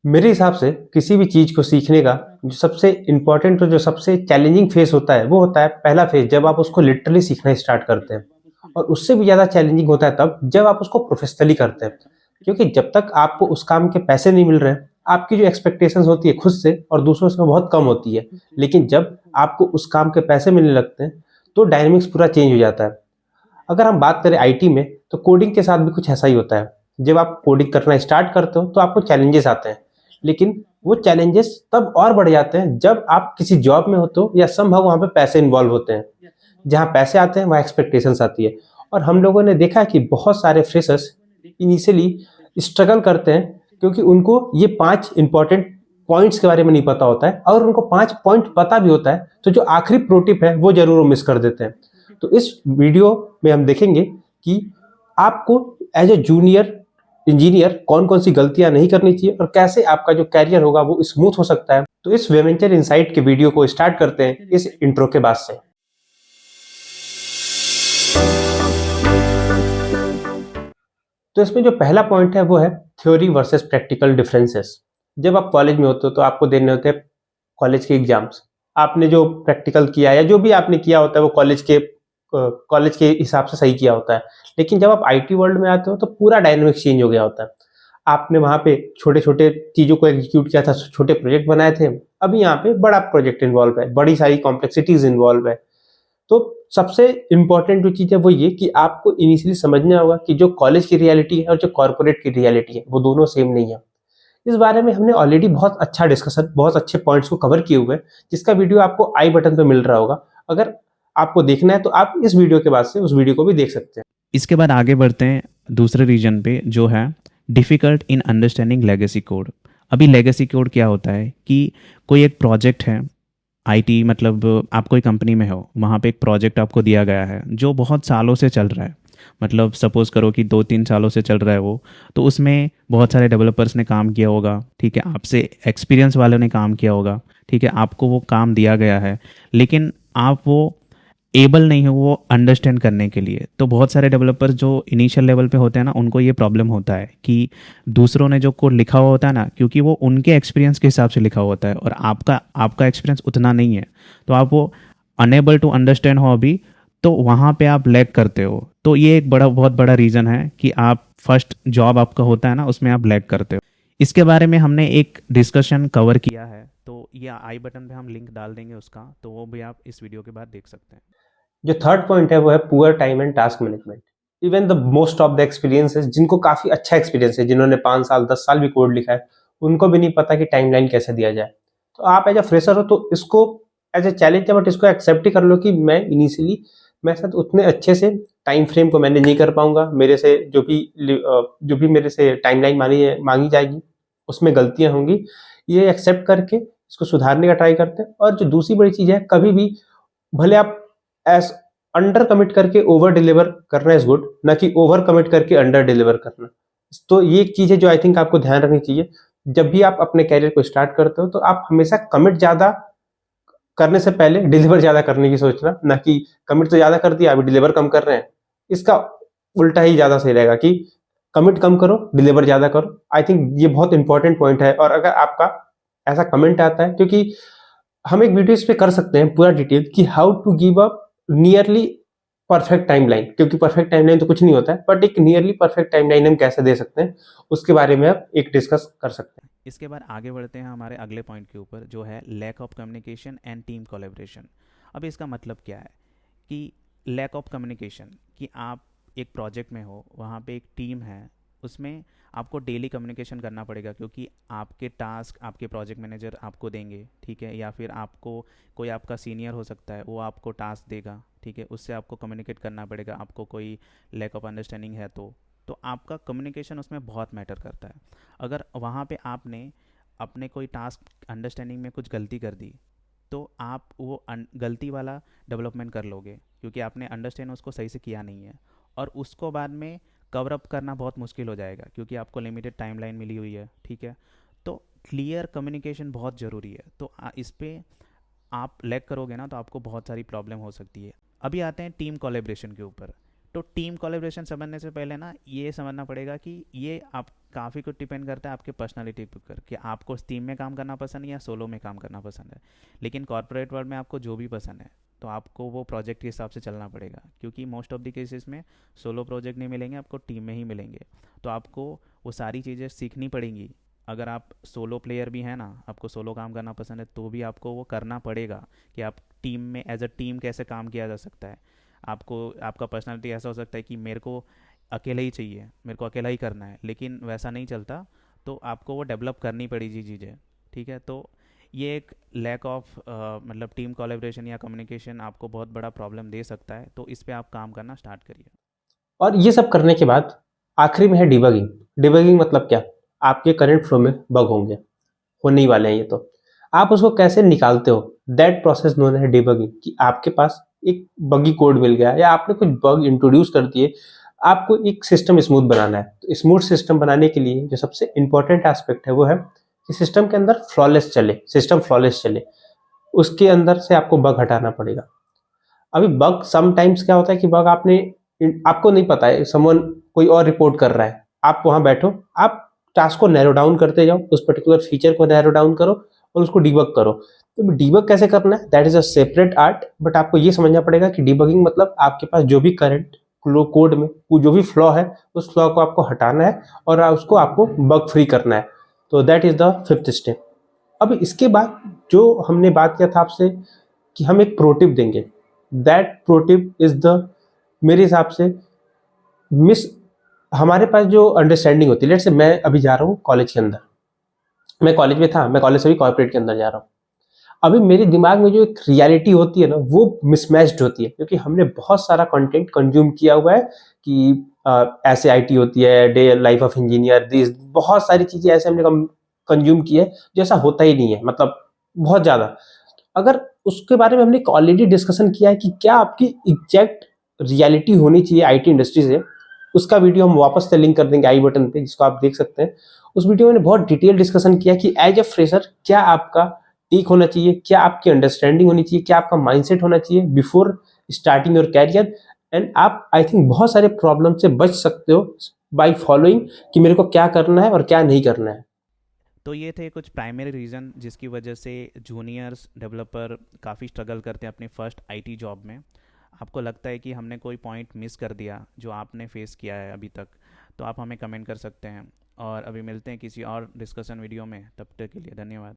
मेरे हिसाब से किसी भी चीज़ को सीखने का जो सबसे इम्पोर्टेंट और जो सबसे चैलेंजिंग फेज़ होता है, वो होता है पहला फेज़ जब आप उसको लिटरली सीखना स्टार्ट करते हैं। और उससे भी ज़्यादा चैलेंजिंग होता है तब जब आप उसको प्रोफ़ेशनली करते हैं। क्योंकि जब तक आपको उस काम के पैसे नहीं मिल रहे हैं, आपकी जो एक्सपेक्टेशंस होती है खुद से और दूसरों से बहुत कम होती है। लेकिन जब आपको उस काम के पैसे मिलने लगते हैं, तो डायनामिक्स पूरा चेंज हो जाता है। अगर हम बात करें आईटी में, तो कोडिंग के साथ भी कुछ ऐसा ही होता है। जब आप कोडिंग करना स्टार्ट करते हो, तो आपको चैलेंजेस आते हैं। लेकिन वो चैलेंजेस तब और बढ़ जाते हैं जब आप किसी जॉब में होते हो या समहाउ वहाँ पे पैसे इन्वॉल्व होते हैं। जहाँ पैसे आते हैं, वहाँ एक्सपेक्टेशंस आती है। और हम लोगों ने देखा है कि बहुत सारे फ्रेशर्स इनिशियली स्ट्रगल करते हैं क्योंकि उनको ये 5 इंपॉर्टेंट पॉइंट्स के बारे में नहीं पता होता है। अगर उनको 5 पॉइंट पता भी होता है, तो जो आखिरी प्रो टिप है, वो ज़रूर वो मिस कर देते हैं। तो इस वीडियो में हम देखेंगे कि आपको एज ए जूनियर इंजीनियर कौन-कौन सी गलतियाँ नहीं करनी चाहिए और कैसे आपका जो करियर होगा वो स्मूथ हो सकता है। तो इस वेमेंचर इनसाइट के वीडियो को स्टार्ट करते हैं इस इंट्रो के बाद से। तो इसमें जो पहला पॉइंट है वो है थ्योरी वर्सेस प्रैक्टिकल डिफरेंसेस। जब आप कॉलेज में होते हो तो आपको देने होते हैं कॉलेज के एग्जाम्स। आपने जो प्रैक्टिकल किया या जो भी आपने किया होता है वो कॉलेज के हिसाब से सही किया होता है। लेकिन जब आप आईटी वर्ल्ड में आते हो तो पूरा डायनामिक्स चेंज हो गया होता है। आपने वहाँ पे छोटे-छोटे चीज़ों को एग्जीक्यूट किया था, छोटे प्रोजेक्ट बनाए थे। अभी यहाँ पे बड़ा प्रोजेक्ट इन्वॉल्व है, बड़ी सारी कॉम्प्लेक्सिटीज़ इन्वॉल्व है। तो सबसे इम्पोर्टेंट जो चीज़ है वो ये कि आपको इनिशियली समझना होगा कि जो कॉलेज की रियलिटी है और जो कॉर्पोरेट की रियलिटी है, वो दोनों सेम नहीं है। इस बारे में हमने ऑलरेडी बहुत अच्छा डिस्कशन, बहुत अच्छे पॉइंट्स को कवर किए हुए हैं, जिसका वीडियो आपको आई बटन पे मिल रहा होगा। अगर आपको देखना है तो आप इस वीडियो के बाद से उस वीडियो को भी देख सकते हैं। इसके बाद आगे बढ़ते हैं दूसरे रीजन पे जो है difficult in understanding legacy code. अभी लेगेसी कोड क्या होता है कि कोई एक प्रोजेक्ट है, आईटी मतलब आप कोई कंपनी में हो, वहाँ पे एक प्रोजेक्ट आपको दिया गया है जो बहुत सालों से चल रहा है। मतलब सपोज़ करो कि 2-3 सालों से चल रहा है वो, तो उसमें बहुत सारे डेवलपर्स ने काम किया होगा, ठीक है, आपसे एक्सपीरियंस वालों ने काम किया होगा, ठीक है, आपको वो काम दिया गया है, लेकिन आप वो एबल नहीं हो वो अंडरस्टैंड करने के लिए। तो बहुत सारे डेवलपर्स जो इनिशियल लेवल पे होते हैं ना, उनको ये प्रॉब्लम होता है कि दूसरों ने जो कोड लिखा हुआ होता है ना, क्योंकि वो उनके एक्सपीरियंस के हिसाब से लिखा हुआ होता है और आपका आपका एक्सपीरियंस उतना नहीं है, तो आप वो अनेबल टू अंडरस्टैंड हो अभी, तो वहाँ पे आप लैग करते हो। तो ये एक बहुत बड़ा रीज़न है कि आप फर्स्ट जॉब आपका होता है ना, उसमें आप लैग करते हो। इसके बारे में हमने एक डिस्कशन कवर किया है, तो ये आई बटन पे हम लिंक डाल देंगे उसका, तो वो भी आप इस वीडियो के बाद देख सकते हैं। जो थर्ड पॉइंट है वो है poor time and task management. Even the most of the experiences, जिनको काफ़ी अच्छा एक्सपीरियंस है, जिन्होंने 5 साल 10 साल भी कोड लिखा है, उनको भी नहीं पता कि टाइमलाइन कैसे दिया जाए। तो आप एज अ फ्रेशर हो तो इसको एज ए चैलेंज है, बट इसको एक्सेप्ट ही कर लो कि मैं शायद उतने अच्छे से टाइम फ्रेम को मैनेज नहीं कर पाऊंगा। मेरे से जो भी मेरे से टाइमलाइन मांगी जाएगी उसमें गलतियां होंगी। ये एक्सेप्ट करके इसको सुधारने का ट्राई करते हैं। और जो दूसरी बड़ी चीज़ है, कभी भी भले आप एस अंडर कमिट करके ओवर डिलीवर करना इज गुड, ना कि ओवर कमिट करके अंडर डिलीवर करना। तो ये एक चीज है जो आई थिंक आपको ध्यान रखनी चाहिए। जब भी आप अपने कैरियर को स्टार्ट करते हो तो आप हमेशा कमिट ज्यादा करने से पहले डिलीवर ज्यादा करने की सोचना, ना कि कमिट तो ज्यादा कर दिया अभी डिलीवर कम कर रहे हैं। इसका उल्टा ही ज्यादा सही रहेगा कि कमिट कम करो, डिलीवर ज्यादा करो। आई थिंक ये बहुत इंपॉर्टेंट पॉइंट है। और अगर आपका ऐसा कमेंट आता है, क्योंकि हम एक वीडियो इस पे कर सकते हैं पूरा डिटेल कि how to give up nearly perfect timeline, क्योंकि परफेक्ट टाइमलाइन तो कुछ नहीं होता है, बट एक नियरली परफेक्ट टाइमलाइन हम कैसे दे सकते हैं, उसके बारे में आप एक डिस्कस कर सकते हैं। इसके बाद आगे बढ़ते हैं हमारे अगले पॉइंट के ऊपर जो है lack of communication and team collaboration. अब इसका मतलब क्या है कि लैक ऑफ कम्युनिकेशन, कि आप एक प्रोजेक्ट में हो, वहाँ पे एक टीम है, उसमें आपको डेली कम्युनिकेशन करना पड़ेगा, क्योंकि आपके टास्क आपके प्रोजेक्ट मैनेजर आपको देंगे, ठीक है, या फिर आपको कोई आपका सीनियर हो सकता है, वो आपको टास्क देगा, ठीक है, उससे आपको कम्युनिकेट करना पड़ेगा। आपको कोई लैक ऑफ अंडरस्टैंडिंग है तो आपका कम्युनिकेशन उसमें बहुत मैटर करता है। अगर वहाँ पे आपने अपने कोई टास्क अंडरस्टैंडिंग में कुछ गलती कर दी, तो आप वो गलती वाला डेवलपमेंट कर लोगे, क्योंकि आपने अंडरस्टैंड उसको सही से किया नहीं है, और उसको बाद में कवर अप करना बहुत मुश्किल हो जाएगा, क्योंकि आपको लिमिटेड टाइमलाइन मिली हुई है, ठीक है। तो क्लियर कम्युनिकेशन बहुत ज़रूरी है। तो इस पे आप लैग करोगे ना, तो आपको बहुत सारी प्रॉब्लम हो सकती है। अभी आते हैं टीम कोलेब्रेशन के ऊपर। तो टीम कोलैबोरेशन समझने से पहले ना ये समझना पड़ेगा कि ये आप काफ़ी कुछ डिपेंड करता है आपके पर्सनालिटी पे कर कि आपको टीम में काम करना पसंद है या सोलो में काम करना पसंद है। लेकिन कॉर्पोरेट वर्ल्ड में आपको जो भी पसंद है तो आपको वो प्रोजेक्ट के हिसाब से चलना पड़ेगा, क्योंकि मोस्ट ऑफ द केसेस में सोलो प्रोजेक्ट नहीं मिलेंगे, आपको टीम में ही मिलेंगे। तो आपको वो सारी चीज़ें सीखनी पड़ेंगी। अगर आप सोलो प्लेयर भी हैं ना, आपको सोलो काम करना पसंद है, तो भी आपको वो करना पड़ेगा कि आप टीम में एज अ टीम कैसे काम किया जा सकता है। आपको आपका पर्सनालिटी ऐसा हो सकता है कि मेरे को अकेला ही चाहिए, मेरे को अकेला ही करना है, लेकिन वैसा नहीं चलता। तो आपको वो डेवलप करनी पड़ेगी चीज़ें। ठीक है, तो ये एक लैक ऑफ मतलब टीम कोलैबोरेशन या कम्युनिकेशन आपको बहुत बड़ा प्रॉब्लम दे सकता है, तो इस पे आप काम करना स्टार्ट करिए। और ये सब करने के बाद आखिरी में है डिबगिंग। डिबगिंग मतलब क्या? आपके करंट फ्लो में बग होंगे, होने ही वाले हैं ये तो। आप उसको कैसे निकालते हो? दैट प्रोसेस नोन है डिबगिंग, कि आपके पास एक बगी कोड मिल गया या आपने कुछ बग इंट्रोड्यूस कर दिए, आपको एक सिस्टम स्मूथ बनाना है। तो स्मूथ सिस्टम बनाने के लिए जो सबसे इंपॉर्टेंट एस्पेक्ट है वो है कि सिस्टम के अंदर फ्लॉलेस चले, सिस्टम फ्लॉलेस चले, उसके अंदर से आपको बग हटाना पड़ेगा। अभी बग समटाइम्स क्या होता है कि बग आपको नहीं पता है, समवन कोई और रिपोर्ट कर रहा है, आप वहां बैठो, आप टास्क को नैरो डाउन करते जाओ, उस पर्टिकुलर फीचर को नैरो डाउन करो और उसको डिबग करो। तो डिबग कैसे करना है, that is a separate art, but आपको ये समझना पड़ेगा कि डिबगिंग मतलब आपके पास जो भी करंट कोड में वो जो भी फ्लॉ है, उस फ्लॉ को आपको हटाना है और उसको आपको बग फ्री करना है। तो that is the fifth step. अब इसके बाद जो हमने बात किया था आपसे कि हम एक प्रो टिप देंगे, that pro tip is the, मेरे हिसाब से मिस, हमारे पास जो अंडरस्टैंडिंग होती है, लेट्स से मैं अभी जा रहा हूँ कॉलेज के अंदर, मैं कॉलेज में था, मैं कॉलेज से भी कॉर्पोरेट के अंदर जा रहा हूँ। अभी मेरे दिमाग में जो एक रियलिटी होती है ना, वो मिसमैच्ड होती है, क्योंकि हमने बहुत सारा कंटेंट कंज्यूम किया हुआ है कि ऐसे आईटी होती है, day life of engineer, this, बहुत सारी चीजें ऐसे हमने कंज्यूम की है जैसा होता ही नहीं है, मतलब बहुत ज्यादा। अगर उसके बारे में हमने ऑलरेडी डिस्कशन किया है कि क्या आपकी एग्जैक्ट रियलिटी होनी चाहिए आईटी इंडस्ट्री से, उसका वीडियो हम वापस से लिंक कर देंगे आई बटन पे, जिसको आप देख सकते हैं। उस वीडियो में मैंने बहुत डिटेल डिस्कशन किया कि एज ए फ्रेशर क्या आपका टेक होना चाहिए, क्या आपकी अंडरस्टैंडिंग होनी चाहिए, क्या आपका माइंडसेट होना चाहिए before starting your career. And आप आई थिंक बहुत सारे प्रॉब्लम से बच सकते हो बाई फॉलोइंग कि मेरे को क्या करना है और क्या नहीं करना है। तो ये थे कुछ प्राइमरी रीज़न जिसकी वजह से जूनियर्स डेवलपर काफ़ी स्ट्रगल करते हैं अपनी फर्स्ट आईटी जॉब में। आपको लगता है कि हमने कोई पॉइंट मिस कर दिया जो आपने फेस किया है अभी तक, तो आप हमें कमेंट कर सकते हैं। और अभी मिलते हैं किसी और डिस्कशन वीडियो में, तब तक के लिए धन्यवाद।